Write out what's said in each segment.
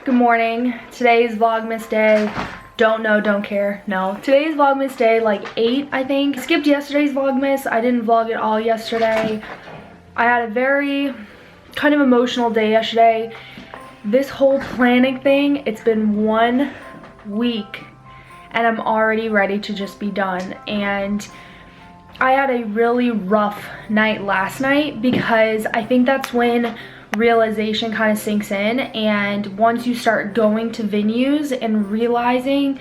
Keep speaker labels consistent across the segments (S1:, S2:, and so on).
S1: Good morning. Today's Vlogmas day. Don't know, don't care. No. Today's Vlogmas day, like 8, I think. I skipped yesterday's Vlogmas. I didn't vlog at all yesterday. I had a very kind of emotional day yesterday. This whole planning thing, it's been 1 week and I'm already ready to just be done. And I had a really rough night last night because I think that's when realization kind of sinks in, and once you start going to venues and realizing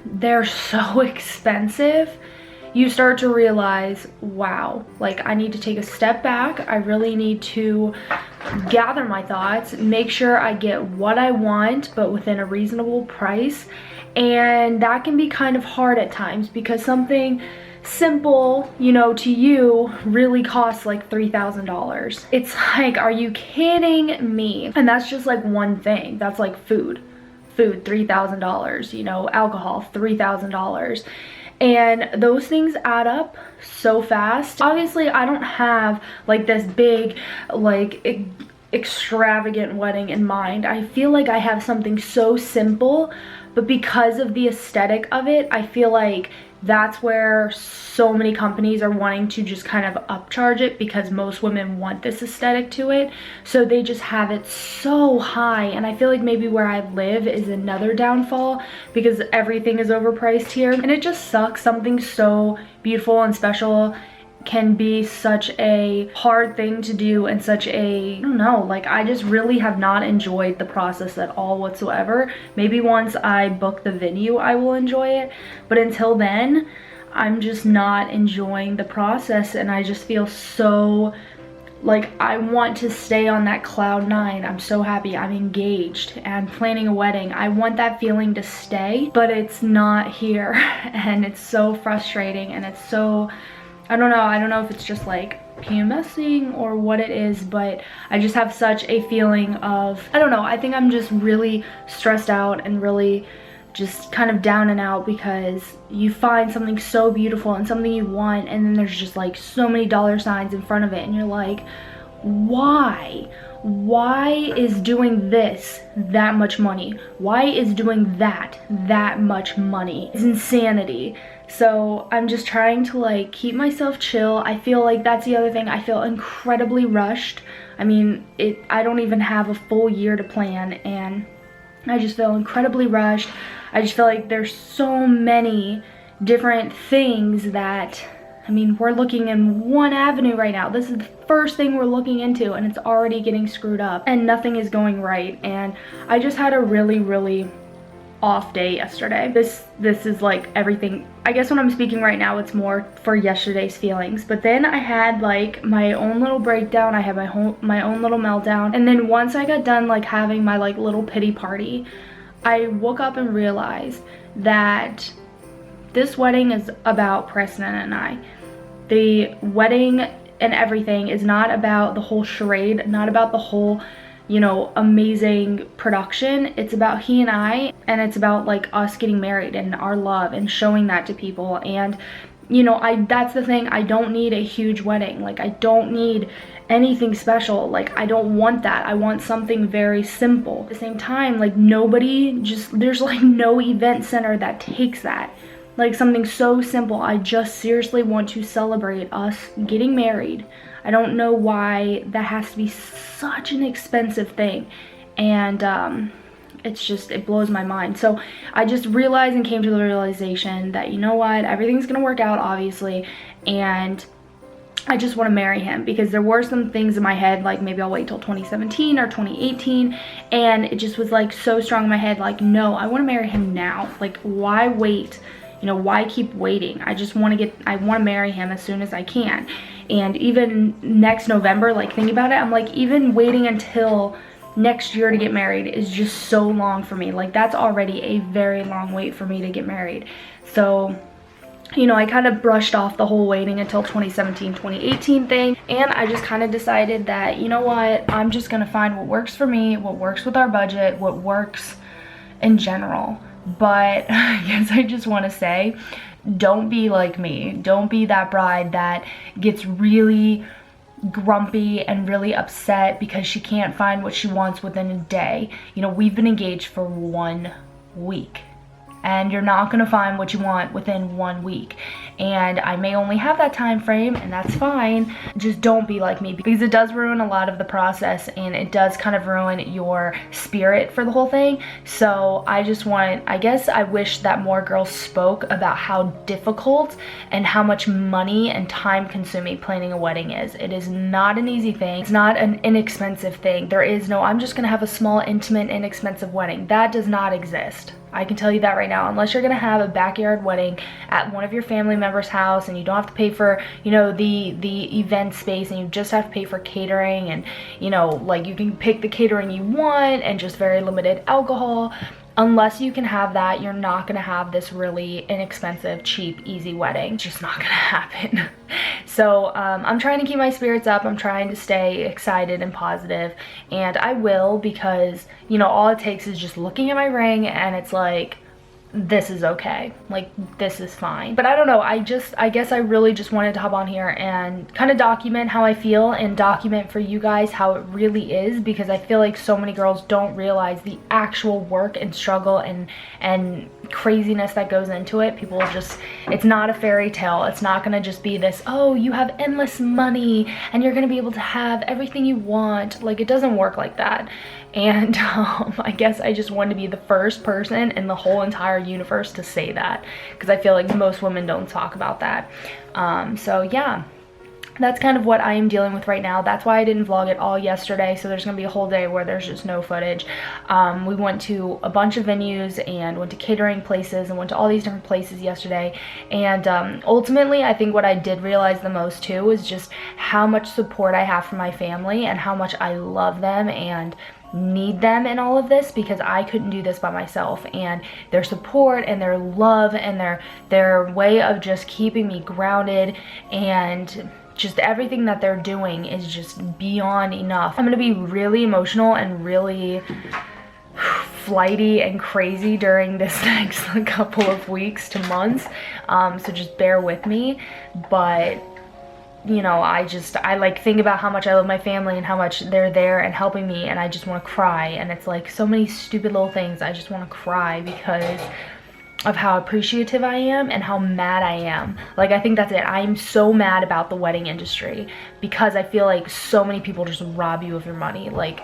S1: they're so expensive, you start to realize, wow, like I need to take a step back. I really need to gather my thoughts, make sure I get what I want but within a reasonable price. And that can be kind of hard at times because something simple, you know, to you really costs like $3,000. It's like, are you kidding me? And that's just like one thing. That's like food, $3,000, you know, alcohol, $3,000. And those things add up so fast. Obviously, I don't have like this big, like extravagant wedding in mind. I feel like I have something so simple, but because of the aesthetic of it, I feel like that's where so many companies are wanting to just kind of upcharge it, because most women want this aesthetic to it. So they just have it so high. And I feel like maybe where I live is another downfall because everything is overpriced here. And it just sucks. Something so beautiful and special can be such a hard thing to do, and such a, I don't know, like I just really have not enjoyed the process at all whatsoever. Maybe once I book the venue I will enjoy it, but until then I'm just not enjoying the process. And I just feel so like I want to stay on that cloud 9. I'm so happy I'm engaged and planning a wedding. I want that feeling to stay, but it's not here. And it's so frustrating, and it's so, I don't know if it's just like PMSing or what it is, but I just have such a feeling of, I don't know, I think I'm just really stressed out and really just kind of down and out because you find something so beautiful and something you want, and then there's just like so many dollar signs in front of it, and you're like, why is doing this that much money? Why is doing that much money? It's insanity. So I'm just trying to like keep myself chill. I feel like that's the other thing. I feel incredibly rushed. I mean, I don't even have a full year to plan, and I just feel incredibly rushed. I just feel like there's so many different things that, I mean, we're looking in one avenue right now. This is the first thing we're looking into, and it's already getting screwed up and nothing is going right. And I just had a really off day yesterday. This is like everything. I guess when I'm speaking right now, it's more for yesterday's feelings. But then I had like my own little breakdown. I had my own little meltdown. And then once I got done like having my like little pity party, I woke up and realized that this wedding is about Preston and I. The wedding and everything is not about the whole charade, not about the whole, you know, amazing production. It's about he and I, and it's about like us getting married and our love and showing that to people. And you know, that's the thing, I don't need a huge wedding. Like I don't need anything special. Like I don't want that. I want something very simple. At the same time, like there's like no event center that takes that. Like something so simple. I just seriously want to celebrate us getting married. I don't know why that has to be such an expensive thing. And it's just, it blows my mind. So I just realized and came to the realization that, you know what, everything's gonna work out, obviously, and I just want to marry him. Because there were some things in my head, like maybe I'll wait till 2017 or 2018, and it just was like so strong in my head, like, no, I want to marry him now. Like, why wait? You know, why keep waiting? I want to marry him as soon as I can. And even next November, like thinking about it, I'm like, even waiting until next year to get married is just so long for me. Like that's already a very long wait for me to get married. So, you know, I kind of brushed off the whole waiting until 2017, 2018 thing. And I just kind of decided that, you know what, I'm just going to find what works for me, what works with our budget, what works in general. But I guess I just want to say, don't be like me. Don't be that bride that gets really grumpy and really upset because she can't find what she wants within a day. You know, we've been engaged for 1 week, and you're not gonna find what you want within 1 week. And I may only have that time frame, and that's fine. Just don't be like me, because it does ruin a lot of the process, and it does kind of ruin your spirit for the whole thing. So I guess I wish that more girls spoke about how difficult and how much money and time consuming planning a wedding is. It is not an easy thing. It's not an inexpensive thing. There is no, I'm just gonna have a small, intimate, inexpensive wedding. That does not exist. I can tell you that right now. Unless you're gonna have a backyard wedding at one of your family members' house, and you don't have to pay for, you know, the event space, and you just have to pay for catering, and, you know, like, you can pick the catering you want and just very limited alcohol. Unless you can have that, you're not gonna have this really inexpensive, cheap, easy wedding. It's just not gonna happen. So I'm trying to keep my spirits up. I'm trying to stay excited and positive, and I will, because, you know, all it takes is just looking at my ring and it's like, this is okay, like, this is fine. But I don't know, I guess I really just wanted to hop on here and kind of document how I feel, and document for you guys how it really is, because I feel like so many girls don't realize the actual work and struggle and craziness that goes into it. People just, it's not a fairy tale. It's not gonna just be this, oh, you have endless money and you're gonna be able to have everything you want. Like, it doesn't work like that. And I guess I just wanted to be the first person in the whole entire universe to say that, because I feel like most women don't talk about that. So yeah, that's kind of what I am dealing with right now. That's why I didn't vlog it all yesterday, so there's gonna be a whole day where there's just no footage. We went to a bunch of venues and went to catering places and went to all these different places yesterday, and ultimately I think what I did realize the most too is just how much support I have from my family, and how much I love them and need them in all of this, because I couldn't do this by myself. And their support and their love and their way of just keeping me grounded, and just everything that they're doing is just beyond enough. I'm gonna be really emotional and really flighty and crazy during this next couple of weeks to months, so just bear with me. But you know, I like think about how much I love my family and how much they're there and helping me, and I just want to cry. And it's like so many stupid little things. I just want to cry because of how appreciative I am and how mad I am. Like, I think that's it. I'm so mad about the wedding industry, because I feel like so many people just rob you of your money. Like,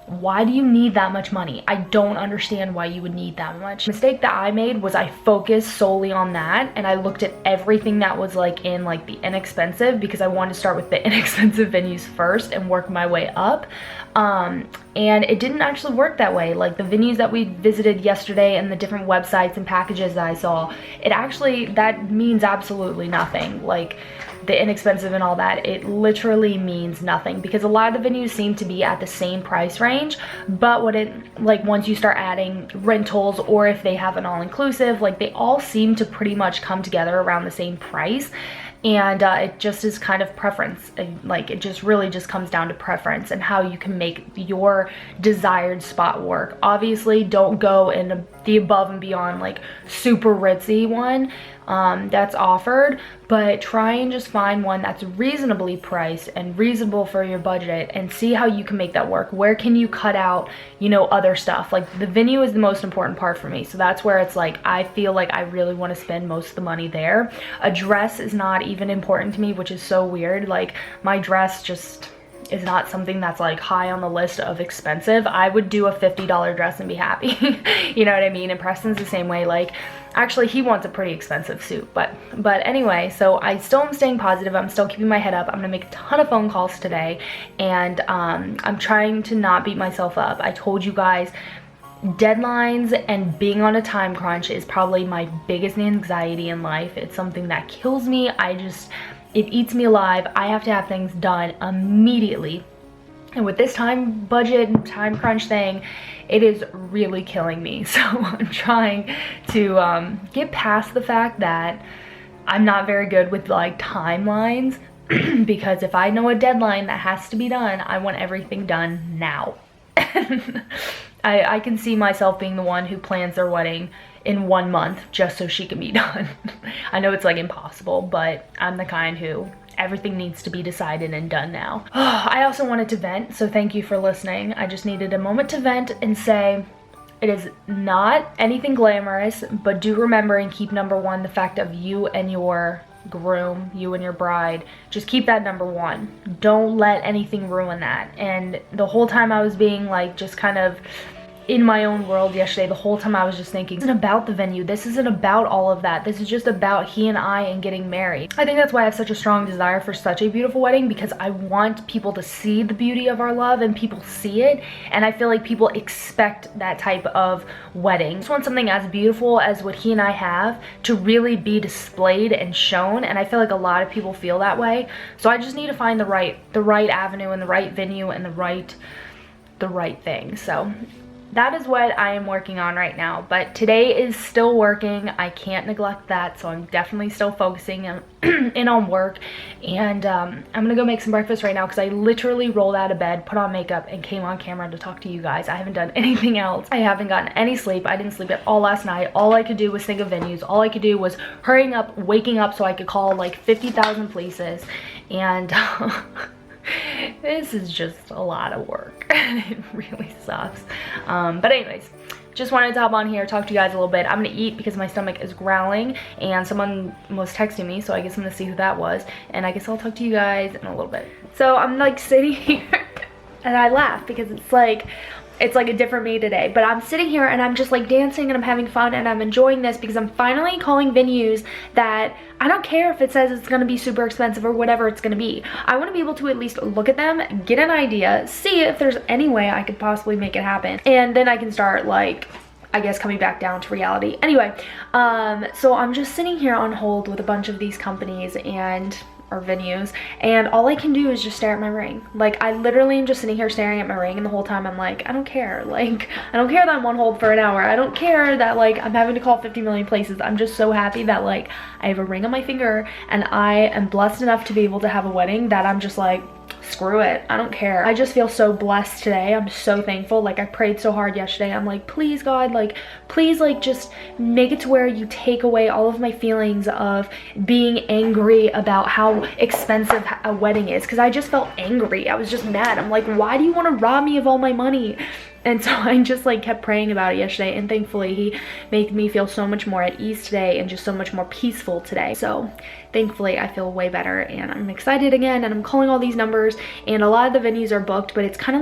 S1: why do you need that much money? I don't understand why you would need that much. The mistake that I made was I focused solely on that, and I looked at everything that was like in like the inexpensive, because I wanted to start with the inexpensive venues first and work my way up. And it didn't actually work that way. Like, the venues that we visited yesterday and the different websites and packages that I saw, that means absolutely nothing. Like, the inexpensive and all that, it literally means nothing, because a lot of the venues seem to be at the same price range. But once you start adding rentals, or if they have an all-inclusive, like, they all seem to pretty much come together around the same price. And it just is kind of preference. Like, it just really just comes down to preference and how you can make your desired spot work. Obviously, don't go in the above and beyond, like, super ritzy one that's offered, but try and just find one that's reasonably priced and reasonable for your budget, and see how you can make that work. Where can you cut out, you know, other stuff? Like, the venue is the most important part for me, so that's where it's like I feel like I really want to spend most of the money there. A dress is not even important to me, which is so weird. Like, my dress just is not something that's like high on the list of expensive. I would do a $50 dress and be happy. You know what I mean? And Preston's the same way. Like, actually, he wants a pretty expensive suit, but anyway, so I still am staying positive. I'm still keeping my head up. I'm gonna make a ton of phone calls today, and I'm trying to not beat myself up. I told you guys, deadlines and being on a time crunch is probably my biggest anxiety in life. It's something that kills me. It eats me alive. I have to have things done immediately. And with this time budget and time crunch thing, it is really killing me. So I'm trying to get past the fact that I'm not very good with like timelines, because if I know a deadline that has to be done, I want everything done now. I can see myself being the one who plans their wedding in 1 month just so she can be done. I know it's like impossible, but I'm the kind who everything needs to be decided and done now. I also wanted to vent, so thank you for listening. I just needed a moment to vent and say, it is not anything glamorous, but do remember and keep number one the fact of you and your groom, you and your bride. Just keep that number one. Don't let anything ruin that. And the whole time I was being like just kind of in my own world yesterday, the whole time I was just thinking, this isn't about the venue, this isn't about all of that, this is just about he and I and getting married. I think that's why I have such a strong desire for such a beautiful wedding, because I want people to see the beauty of our love, and people see it, and I feel like people expect that type of wedding. I just want something as beautiful as what he and I have to really be displayed and shown, and I feel like a lot of people feel that way. So I just need to find the right avenue and the right venue and the right thing. So that is what I am working on right now, but today is still working. I can't neglect that, so I'm definitely still focusing in on work. And I'm gonna go make some breakfast right now because I literally rolled out of bed, put on makeup, and came on camera to talk to you guys. I haven't done anything else. I haven't gotten any sleep. I didn't sleep at all last night. All I could do was think of venues. All I could do was hurrying up, waking up so I could call like 50,000 places. And this is just a lot of work. It really sucks. But anyways, just wanted to hop on here, talk to you guys a little bit. I'm gonna eat because my stomach is growling, and someone was texting me, so I guess I'm gonna see who that was, and I guess I'll talk to you guys in a little bit. So I'm like sitting here and I laugh because it's like a different me today, but I'm sitting here and I'm just like dancing and I'm having fun and I'm enjoying this because I'm finally calling venues that I don't care if it says it's gonna be super expensive or whatever it's gonna be. I wanna be able to at least look at them, get an idea, see if there's any way I could possibly make it happen, and then I can start like, I guess, coming back down to reality. Anyway, so I'm just sitting here on hold with a bunch of these companies or venues, and all I can do is just stare at my ring. Like, I literally am just sitting here staring at my ring, and the whole time I'm like, I don't care. Like, I don't care that I'm on hold for an hour. I don't care that like I'm having to call 50 million places. I'm just so happy that like I have a ring on my finger and I am blessed enough to be able to have a wedding that I'm just like, screw it, I don't care. I just feel so blessed today. I'm so thankful. Like, I prayed so hard yesterday. I'm like, please God, like, please, like, just make it to where you take away all of my feelings of being angry about how expensive a wedding is, because I just felt angry. I was just mad. I'm like, why do you want to rob me of all my money? And so I just like kept praying about it yesterday, and thankfully he made me feel so much more at ease today and just so much more peaceful today. So thankfully I feel way better and I'm excited again, and I'm calling all these numbers, and a lot of the venues are booked, but it's kind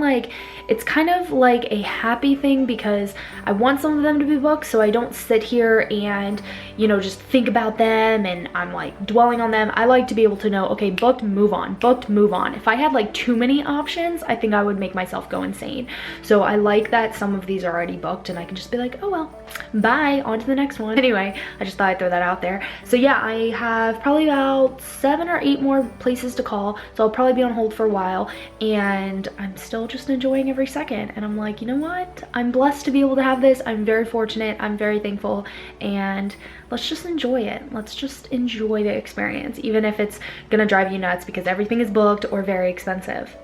S1: of like a happy thing because I want some of them to be booked so I don't sit here and, you know, just think about them and I'm like dwelling on them. I like to be able to know, okay, booked, move on, booked, move on. If I had like too many options, I think I would make myself go insane. So I like that some of these are already booked and I can just be like, oh well, bye, on to the next one. Anyway, I just thought I'd throw that out there. So yeah, I have probably about 7 or 8 more places to call, so I'll probably be on hold for a while, and I'm still just enjoying every second. And I'm like, you know what, I'm blessed to be able to have this. I'm very fortunate, I'm very thankful, and let's just enjoy it. Let's just enjoy the experience, even if it's gonna drive you nuts because everything is booked or very expensive.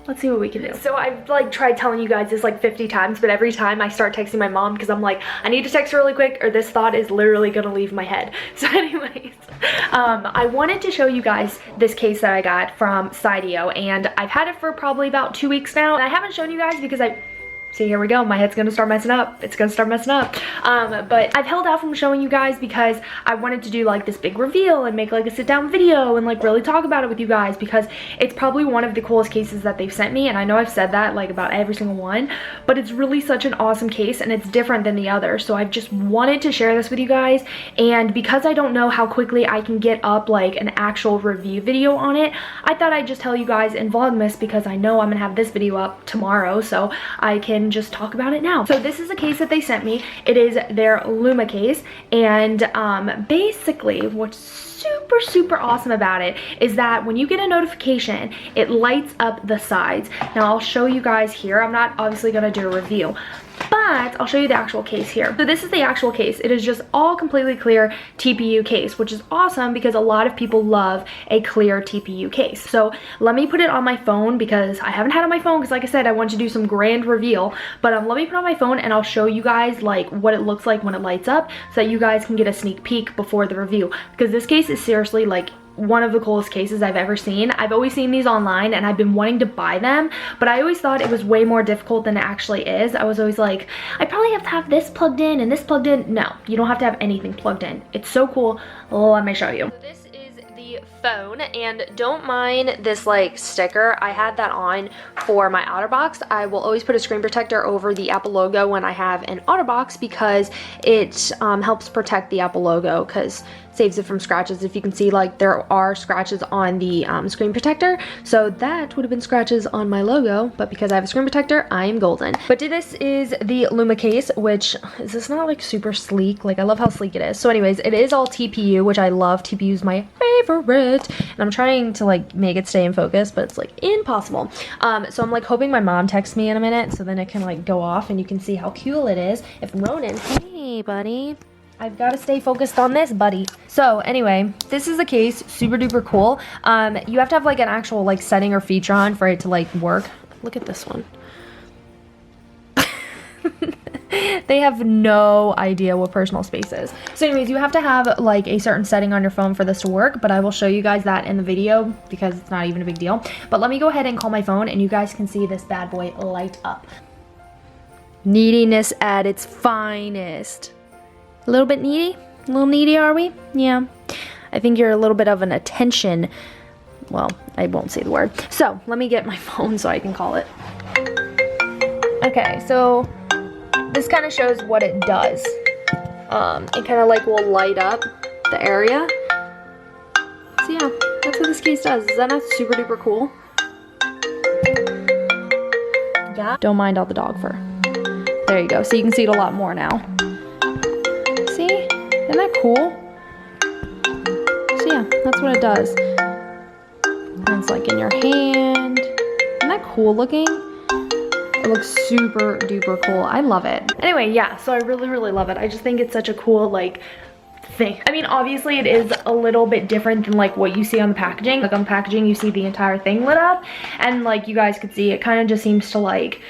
S1: Let's see what we can do. So I've like tried telling you guys this like 50 times, but every time I start texting my mom because I'm like, I need to text her really quick or this thought is literally gonna leave my head. So anyways, I wanted to show you guys this case that I got from Sideo, and I've had it for probably about 2 weeks now, and I haven't shown you guys because see, here we go, my head's gonna start messing up. It's gonna start messing up. But I've held out from showing you guys because I wanted to do like this big reveal and make like a sit down video and like really talk about it with you guys, because it's probably one of the coolest cases that they've sent me, and I know I've said that like about every single one, but it's really such an awesome case and it's different than the others. So I've just wanted to share this with you guys, and because I don't know how quickly I can get up like an actual review video on it, I thought I'd just tell you guys in Vlogmas because I know I'm gonna have this video up tomorrow, so I can just talk about it now. So this is a case that they sent me. It is their Luma case, and basically what's super awesome about it is that when you get a notification, it lights up the sides. Now I'll show you guys here. I'm not obviously gonna do a review, but I'll show you the actual case here. So this is the actual case. It is just all completely clear TPU case, which is awesome because a lot of people love a clear TPU case. So let me put it on my phone because I haven't had it on my phone because like I said, I want to do some grand reveal, but let me put it on my phone and I'll show you guys like what it looks like when it lights up so that you guys can get a sneak peek before the review, because this case is seriously like one of the coolest cases I've ever seen. I've always seen these online and I've been wanting to buy them, but I always thought it was way more difficult than it actually is. I was always like, I probably have to have this plugged in and this plugged in. No, you don't have to have anything plugged in. It's so cool. Let me show you. So this is the phone, and don't mind this like sticker. I had that on for my OtterBox. I will always put a screen protector over the Apple logo when I have an OtterBox because it helps protect the Apple logo, because saves it from scratches. If you can see, like, there are scratches on the screen protector, so that would have been scratches on my logo, but because I have a screen protector, I am golden. But this is the Luma case, which is this not like super sleek? Like, I love how sleek it is. So anyways, it is all TPU, which I love. TPU is my favorite, and I'm trying to like make it stay in focus, but it's like impossible. So I'm like hoping my mom texts me in a minute so then it can like go off and you can see how cool it is. If Ronan, hey buddy, I've got to stay focused on this, buddy. So anyway, this is the case, super duper cool. You have to have like an actual like setting or feature on for it to like work. Look at this one. They have no idea what personal space is. So anyways, you have to have like a certain setting on your phone for this to work, but I will show you guys that in the video because it's not even a big deal. But let me go ahead and call my phone and you guys can see this bad boy light up. Neediness at its finest. A little bit needy? A little needy, are we? Yeah. I think you're a little bit of an attention. Well, I won't say the word. So, let me get my phone so I can call it. Okay, so this kind of shows what it does. It kind of like will light up the area. So yeah, that's what this case does. Is that not super duper cool? Yeah. Don't mind all the dog fur. There you go. So you can see it a lot more now. See? Isn't that cool? So yeah, that's what it does. And it's like in your hand. Isn't that cool looking? It looks super duper cool. I love it. Anyway, yeah, so I really love it. I just think it's such a cool like thing. I mean, obviously it is a little bit different than like what you see on the packaging. Like on the packaging you see the entire thing lit up, and like you guys could see it kind of just seems to like,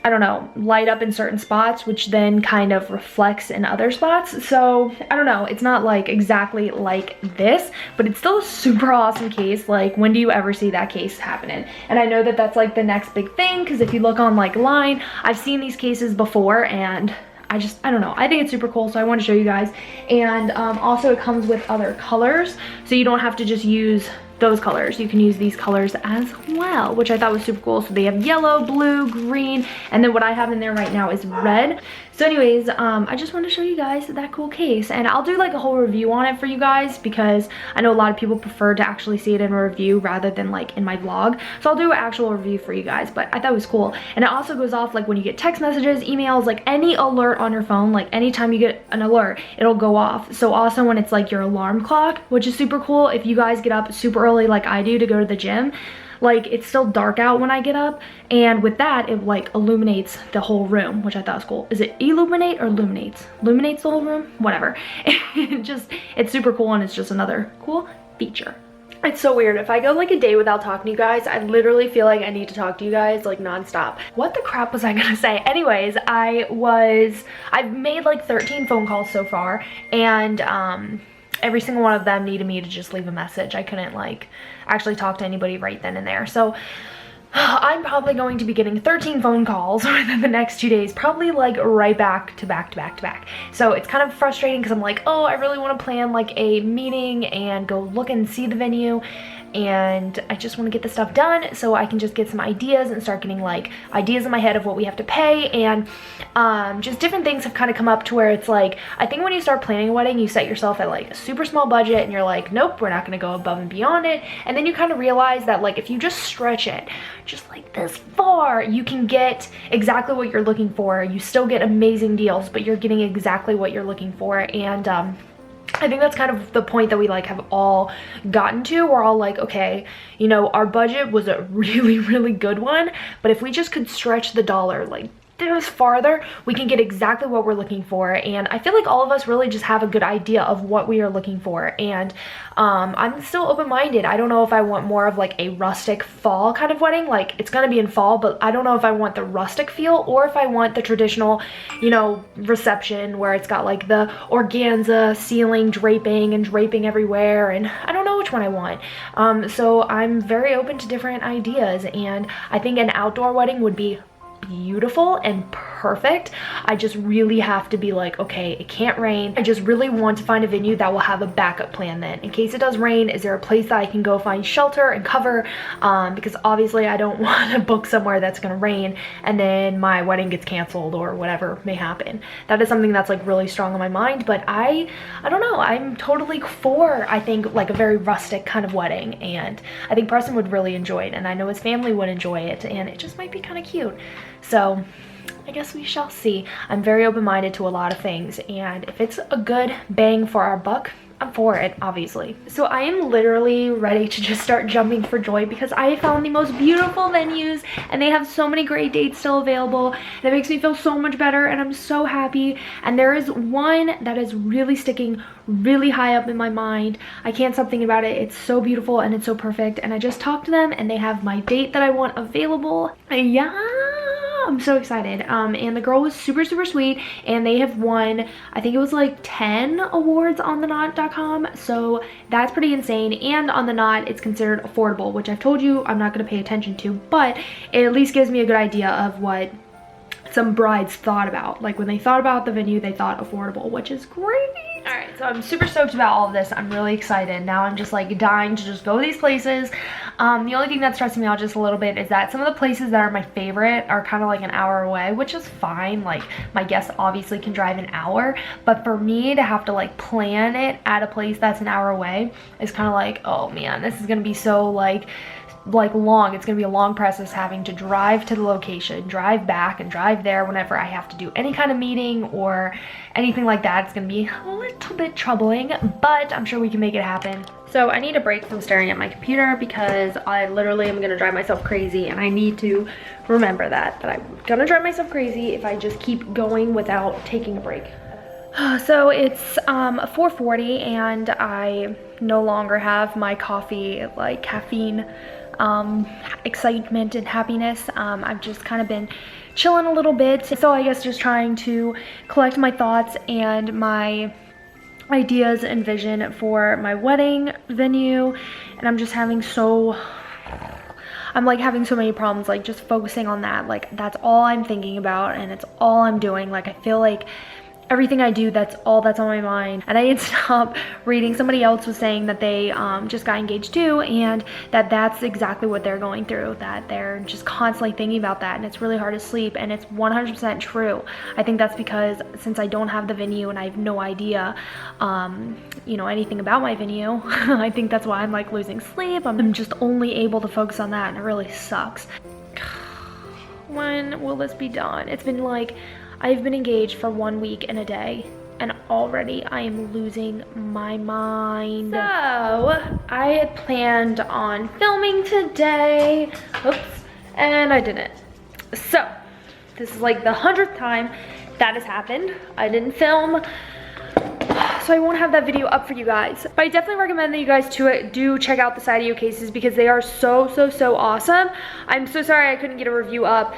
S1: I don't know, light up in certain spots, which then kind of reflects in other spots. So I don't know, it's not like exactly like this, but it's still a super awesome case. Like, when do you ever see that case happening? And I know that that's like the next big thing, because if you look on like line, I've seen these cases before and I don't know, I think it's super cool, so I want to show you guys. And also it comes with other colors, so you don't have to just use those colors. You can use these colors as well, which I thought was super cool. So they have yellow, blue, green, and then what I have in there right now is red. So anyways, I just want to show you guys that cool case, and I'll do like a whole review on it for you guys, because I know a lot of people prefer to actually see it in a review rather than like in my vlog. So I'll do an actual review for you guys, but I thought it was cool. And it also goes off like when you get text messages, emails, like any alert on your phone, like anytime you get an alert, it'll go off. So also when it's like your alarm clock, which is super cool if you guys get up super early like I do to go to the gym. Like, it's still dark out when I get up, and with that it like illuminates the whole room, which I thought was cool. Is it illuminate or illuminates? Illuminates the whole room? Whatever. It's super cool, and it's just another cool feature. It's so weird. If I go like a day without talking to you guys, I literally feel like I need to talk to you guys like nonstop. What the crap was I gonna say? Anyways, I've made like 13 phone calls so far, and every single one of them needed me to just leave a message. I couldn't like actually talk to anybody right then and there. So I'm probably going to be getting 13 phone calls within the next 2 days, probably like right back to back to back to back. So it's kind of frustrating because I'm like, oh, I really want to plan like a meeting and go look and see the venue, and I just want to get this stuff done so I can just get some ideas and start getting like ideas in my head of what we have to pay. And just different things have kind of come up to where it's like, I think when you start planning a wedding, you set yourself at like a super small budget and you're like, nope, we're not going to go above and beyond it. And then you kind of realize that like if you just stretch it just like this far, you can get exactly what you're looking for. You still get amazing deals, but you're getting exactly what you're looking for. And I think that's kind of the point that we like have all gotten to. We're all like, okay, you know, our budget was a really good one, but if we just could stretch the dollar like this farther, we can get exactly what we're looking for. And I feel like all of us really just have a good idea of what we are looking for. And I'm still open-minded. I don't know if I want more of like a rustic fall kind of wedding. Like, it's gonna be in fall, but I don't know if I want the rustic feel or if I want the traditional, you know, reception where it's got like the organza ceiling draping and draping everywhere. And I don't know which one I want. So I'm very open to different ideas, and I think an outdoor wedding would be beautiful and perfect. I just really have to be like, okay, it can't rain. I just really want to find a venue that will have a backup plan then. In case it does rain, is there a place that I can go find shelter and cover? Because obviously I don't want to book somewhere that's gonna rain and then my wedding gets canceled or whatever may happen. That is something that's like really strong on my mind, but I don't know, I'm totally for, I think, like a very rustic kind of wedding, and I think Preston would really enjoy it, and I know his family would enjoy it, and it just might be kind of cute. So I guess we shall see. I'm very open-minded to a lot of things, and if it's a good bang for our buck, I'm for it, obviously. So I am literally ready to just start jumping for joy because I found the most beautiful venues and they have so many great dates still available, and it makes me feel so much better, and I'm so happy. And there is one that is really sticking really high up in my mind. I can't stop thinking about it. It's so beautiful and it's so perfect, and I just talked to them and they have my date that I want available. Yeah, I'm so excited. And the girl was super sweet, and they have won, I think it was like 10 awards on theknot.com, so that's pretty insane. And on the Knot, it's considered affordable, which I've told you I'm not going to pay attention to, but it at least gives me a good idea of what some brides thought about. Like when they thought about the venue, they thought affordable, which is great. All right, so I'm super stoked about all of this. I'm really excited. Now I'm just like dying to just go to these places. The only thing that's stressing me out just a little bit is that some of the places that are my favorite are kind of like an hour away, which is fine. Like my guests obviously can drive an hour, but for me to have to like plan it at a place that's an hour away is kind of like, oh man, this is gonna be so like long. It's gonna be a long process having to drive to the location, drive back, and drive there whenever I have to do any kind of meeting or anything like that. It's gonna be a little bit troubling, but I'm sure we can make it happen. So I need a break from staring at my computer because I literally am gonna drive myself crazy, and I need to remember that I'm gonna drive myself crazy if I just keep going without taking a break. So it's 4:40 and I no longer have my coffee, like caffeine excitement and happiness. I've just kind of been chilling a little bit, so I guess just trying to collect my thoughts and my ideas and vision for my wedding venue, and I'm just having so many problems, like just focusing on that. Like that's all I'm thinking about and it's all I'm doing. Like I feel like everything I do, that's all that's on my mind. And I didn't stop reading. Somebody else was saying that they just got engaged too, and that's exactly what they're going through, that they're just constantly thinking about that, and it's really hard to sleep. And it's 100% true. I think that's because since I don't have the venue and I have no idea you know, anything about my venue, I think that's why I'm like losing sleep. I'm just only able to focus on that, and it really sucks. When will this be done? It's been like, I've been engaged for 1 week and a day, and already I am losing my mind. So I had planned on filming today, oops, and I didn't. So this is like the 100th time that has happened. I didn't film, so I won't have that video up for you guys. But I definitely recommend that you guys do check out the Sadio cases because they are so awesome. I'm so sorry I couldn't get a review up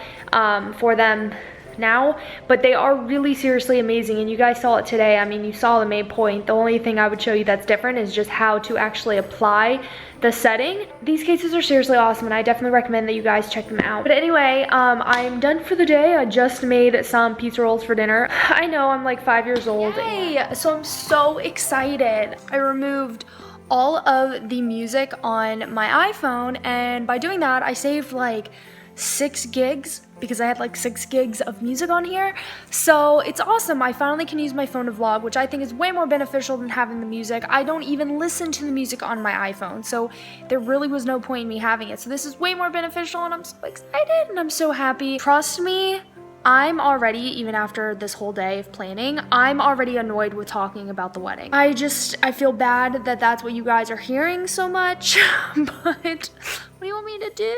S1: for them now, but they are really seriously amazing, and you guys saw it today. I mean, you saw the main point. The only thing I would show you that's different is just how to actually apply the setting. These cases are seriously awesome, and I definitely recommend that you guys check them out. But anyway, I'm done for the day. I just made some pizza rolls for dinner. I know, I'm like 5 years old. Yay! So I'm so excited. I removed all of the music on my iPhone, and by doing that, I saved like 6 gigs because I had like 6 gigs of music on here. So it's awesome. I finally can use my phone to vlog, which I think is way more beneficial than having the music. I don't even listen to the music on my iPhone, so there really was no point in me having it. So this is way more beneficial, and I'm so excited and I'm so happy. Trust me, I'm already, even after this whole day of planning, I'm already annoyed with talking about the wedding. I feel bad that that's what you guys are hearing so much, but what do you want me to do?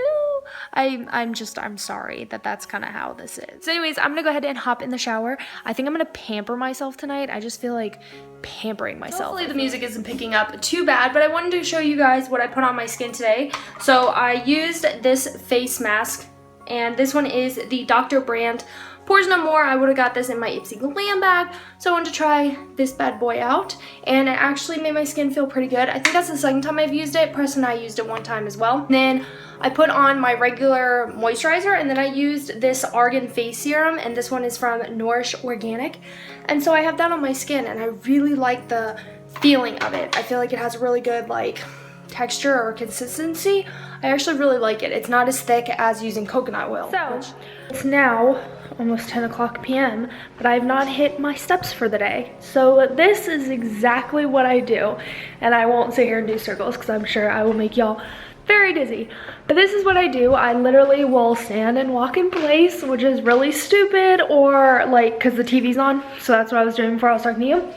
S1: I'm sorry that that's kind of how this is. So anyways, I'm gonna go ahead and hop in the shower. I think I'm gonna pamper myself tonight. I just feel like pampering myself. Hopefully the music isn't picking up too bad, but I wanted to show you guys what I put on my skin today. So I used this face mask, and this one is the Dr. Brandt
S2: pores no more. I would have got this in my Ipsy Glam bag, so I wanted to try this bad boy out, and it actually made my skin feel pretty good. I think that's the second time I've used it. Preston and I used it one time as well. And then I put on my regular moisturizer, and then I used this Argan face serum, and this one is from Nourish Organic, and so I have that on my skin, and I really like the feeling of it. I feel like it has a really good like texture or consistency. I actually really like it. It's not as thick as using coconut oil. So it's now almost 10 o'clock p.m. but I have not hit my steps for the day. So this is exactly what I do, and I won't sit here and do circles because I'm sure I will make y'all very dizzy. But this is what I do. I literally will stand and walk in place, which is really stupid, or like because the TV's on, so that's what I was doing before I was talking to you.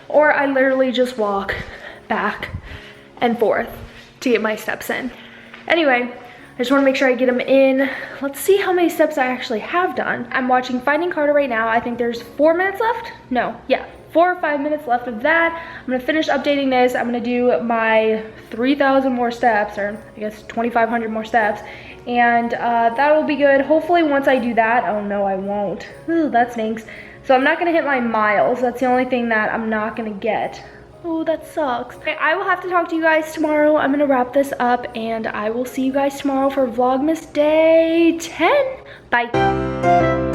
S2: Or I literally just walk back and forth to get my steps in. Anyway, I just want to make sure I get them in. Let's see how many steps I actually have done. I'm watching Finding Carter right now. I think there's 4 minutes left. No, yeah, 4 or 5 minutes left of that. I'm gonna finish updating this. I'm gonna do my 3,000 more steps, or I guess 2,500 more steps, and that will be good. Hopefully once I do that, oh no, I won't. Ooh, that stinks. So I'm not gonna hit my miles. That's the only thing that I'm not gonna get. Oh, that sucks. Okay, I will have to talk to you guys tomorrow. I'm gonna wrap this up, and I will see you guys tomorrow for Vlogmas day 10. Bye.